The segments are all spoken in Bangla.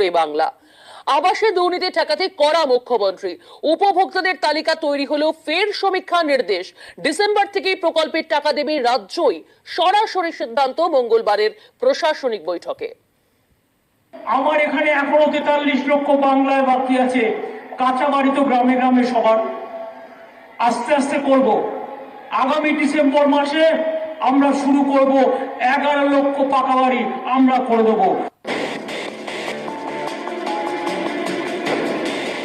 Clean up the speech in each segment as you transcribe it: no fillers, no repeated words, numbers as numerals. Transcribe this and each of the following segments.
ওরে বাংলা। আবাসে দুর্নীতি ঠেকাতে কড়া মুখ্যমন্ত্রী। উপভোক্তাদের তালিকা তৈরি হলো, ফের সমীক্ষা নির্দেশ। ডিসেম্বর থেকেই প্রকল্পের টাকা দেবে রাজ্যই, সরাসরি সিদ্ধান্ত মঙ্গলবারের প্রশাসনিক বৈঠকে। আমার এখানে এখনো 43 লক্ষ বাংলায় বাকি আছে। কাঁচা বাড়ি তো গ্রামে গ্রামে সবার, আস্তে আস্তে করব। আগামী ডিসেম্বর মাসে আমরা শুরু করব, 11 লক্ষ পাকা বাড়ি আমরা করে দেবো।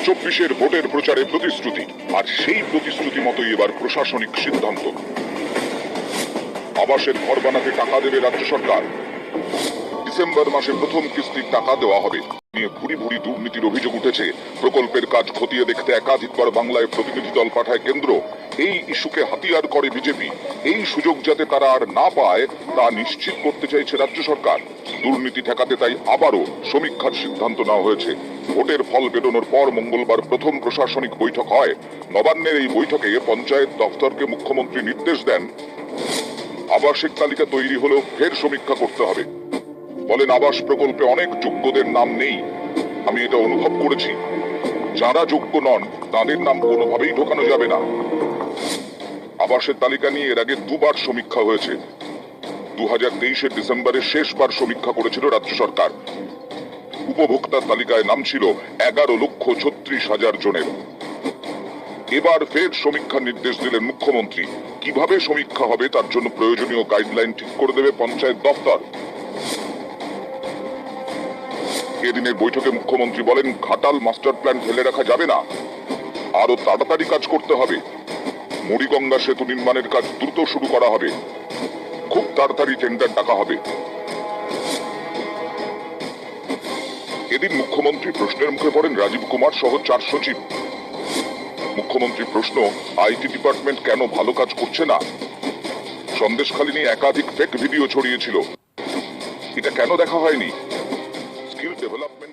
24-এর ভোটের প্রচারে প্রতিশ্রুতি, আর সেই প্রতিশ্রুতি মতোই এবার প্রশাসনিক সিদ্ধান্ত। আবাসের ঘর বানাতে টাকা দেবে রাজ্য সরকার। ডিসেম্বর মাসে প্রথম কিস্তির টাকা দেওয়া হবে। নিয়ে ভুরি ভুরি দুর্নীতির অভিযোগ উঠেছে। প্রকল্পের কাজ খতিয়ে দেখতে একাধিকবার বাংলায় প্রতিনিধি দল পাঠায় কেন্দ্র। এই ইস্যুকে হাতিয়ার করে বিজেপি। এই সুযোগ যাতে তারা আর না পায় তা নিশ্চিত করতে চাইছে রাজ্য সরকার। দুর্নীতি ঠেকাতে তাই আবারও সমীক্ষার সিদ্ধান্ত নেওয়া হয়েছে। ভোটের ফল বেরোনোর পর মঙ্গলবার প্রথম প্রশাসনিক বৈঠক হয়। নবান্নের এই বৈঠকে পঞ্চায়েত দপ্তরকে মুখ্যমন্ত্রী নির্দেশ দেন, আবাসিক তালিকা তৈরি হলেও ফের সমীক্ষা করতে হবে। বলেন, আবাস প্রকল্পে অনেক যোগ্যদের নাম নেই, আমি এটা অনুভব করেছি। যারা যোগ্য নন তাদের নাম কোনোভাবেই ঢোকানো যাবে না। আবাসের তালিকা নিয়ে এর আগে দুবার সমীক্ষা হয়েছে। 2023-এর ডিসেম্বরে শেষবার সমীক্ষা করেছিল রাজ্য সরকার। উপভোক্তার তালিকায় নাম ছিল 11,36,000 জনের। এবার ফের সমীক্ষার নির্দেশ দিলেন মুখ্যমন্ত্রী। কিভাবে সমীক্ষা হবে তার জন্য প্রয়োজনীয় গাইডলাইন ঠিক করে দেবে পঞ্চায়েত দপ্তর। এদিনের বৈঠকে মুখ্যমন্ত্রী বলেন, ঘাটাল মাস্টার প্ল্যান ফেলে রাখা যাবে না, আরো তাড়াতাড়ি কাজ করতে হবে। মুড়িগঙ্গা সেতু নির্মাণের কাজ দ্রুত শুরু করা হবে, খুব তাড়াতাড়ি টেন্ডার ডাকা হবে। এদিন মুখ্যমন্ত্রী প্রশ্নের মুখে পড়েন রাজীব কুমার সহ 4 সচিব। মুখ্যমন্ত্রীর প্রশ্ন, আইটি ডিপার্টমেন্ট কেন ভালো কাজ করছে না? সন্দেশখালী নিয়ে একাধিক ফেক ভিডিও ছড়িয়েছিল, এটা কেন দেখা হয়নি? Skill development